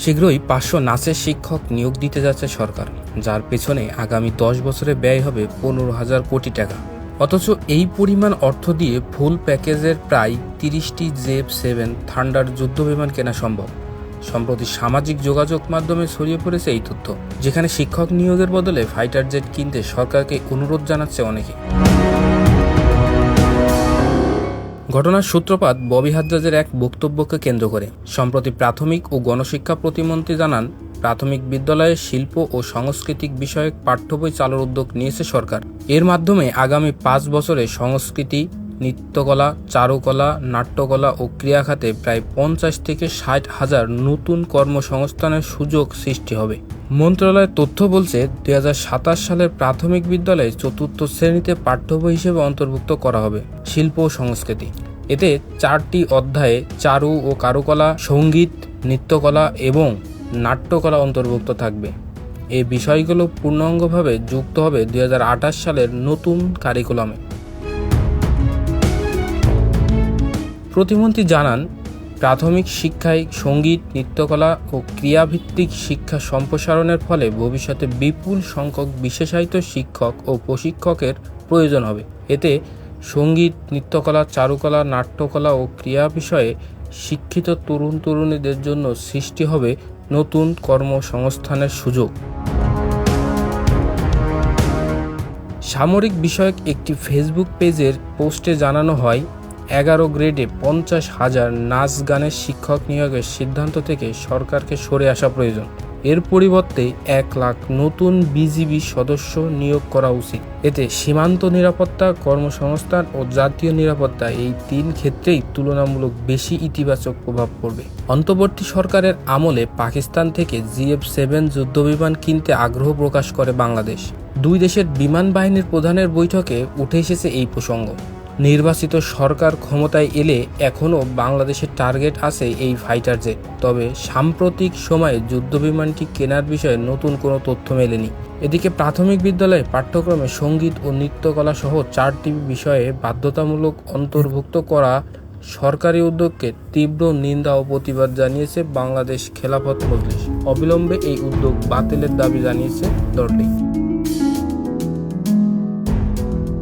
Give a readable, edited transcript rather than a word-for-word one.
শীঘ্রই 500 নাচের শিক্ষক নিয়োগ দিতে যাচ্ছে সরকার, যার পেছনে আগামী 10 বছরে ব্যয় হবে 15,000 কোটি টাকা। অথচ এই পরিমাণ অর্থ দিয়ে ফুল প্যাকেজের প্রায় 30টি জেফ-7 থান্ডার যুদ্ধবিমান কেনা সম্ভব। সম্প্রতি সামাজিক যোগাযোগ মাধ্যমে ছড়িয়ে পড়েছে এই তথ্য, যেখানে শিক্ষক নিয়োগের বদলে ফাইটার জেট কিনতে সরকারকে অনুরোধ জানাচ্ছে অনেকে। ঘটনার সূত্রপাত ববি হাদ্দাদের এক বক্তব্যকে কেন্দ্র করে। সম্প্রতি প্রাথমিক ও গণশিক্ষা প্রতিমন্ত্রী জানান, প্রাথমিক বিদ্যালয়ে শিল্প ও সাংস্কৃতিক বিষয়ক পাঠ্য বই চালুর উদ্যোগ নিয়েছে সরকার। এর মাধ্যমে আগামী 5 বছরে সংস্কৃতি, নৃত্যকলা, চারুকলা, নাট্যকলা ও ক্রীড়া খাতে প্রায় 50 থেকে 60 হাজার নতুন কর্মসংস্থানের সুযোগ সৃষ্টি হবে। মন্ত্রণালয়ের তথ্য বলছে, 2027 সালের প্রাথমিক বিদ্যালয়ে 4র্থ শ্রেণীতে পাঠ্য বই হিসেবে অন্তর্ভুক্ত করা হবে শিল্প ও সংস্কৃতি। এতে 4টি অধ্যায়ে চারু ও কারুকলা, সঙ্গীত, নৃত্যকলা এবং নাট্যকলা অন্তর্ভুক্ত থাকবে। এই বিষয়গুলো পূর্ণাঙ্গভাবে যুক্ত হবে 2028 সালের নতুন কারিকুলামে। প্রতিমন্ত্রী জানান, প্রাথমিক শিক্ষায় সঙ্গীত, নৃত্যকলা ও ক্রিয়াভিত্তিক শিক্ষা সম্প্রসারণের ফলে ভবিষ্যতে বিপুল সংখ্যক বিশেষায়িত শিক্ষক ও প্রশিক্ষকের প্রয়োজন হবে। এতে সঙ্গীত, নৃত্যকলা, চারুকলা, নাট্যকলা ও ক্রিয়া বিষয়ে শিক্ষিত তরুণ-তরুণীদের জন্য সৃষ্টি হবে নতুন কর্মসংস্থানের সুযোগ। সামরিক বিষয়ক একটি ফেসবুক পেজের পোস্টে জানানো হয়, 11 গ্রেডে 50,000 নাচ গানের শিক্ষক নিয়োগের সিদ্ধান্ত থেকে সরকারকে সরে আসা প্রয়োজন। এর পরিবর্তে 1 লাখ নতুন বিজিবি সদস্য নিয়োগ করা উচিত। এতে সীমান্ত নিরাপত্তা, কর্মসংস্থান ও জাতীয় নিরাপত্তা এই 3 ক্ষেত্রেই তুলনামূলক বেশি ইতিবাচক প্রভাব পড়বে। অন্তর্বর্তী সরকারের আমলে পাকিস্তান থেকে জিএফ-7 যুদ্ধবিমান কিনতে আগ্রহ প্রকাশ করে বাংলাদেশ। দুই দেশের বিমান বাহিনীর প্রধানের বৈঠকে উঠে এসেছে এই প্রসঙ্গ। নির্বাচিত সরকার ক্ষমতায় এলে এখনও বাংলাদেশের টার্গেট আছে এই ফাইটার জেট। তবে সাম্প্রতিক সময়ে যুদ্ধবিমানটি কেনার বিষয়ে নতুন কোনো তথ্য মেলেনি। এদিকে প্রাথমিক বিদ্যালয়ে পাঠ্যক্রমে সঙ্গীত ও নৃত্যকলা সহ 4টি বিষয়ে বাধ্যতামূলক অন্তর্ভুক্ত করা সরকারি উদ্যোগকে তীব্র নিন্দা ও প্রতিবাদ জানিয়েছে বাংলাদেশ খেলাফত মজলিস। অবিলম্বে এই উদ্যোগ বাতিলের দাবি জানিয়েছে দলটি।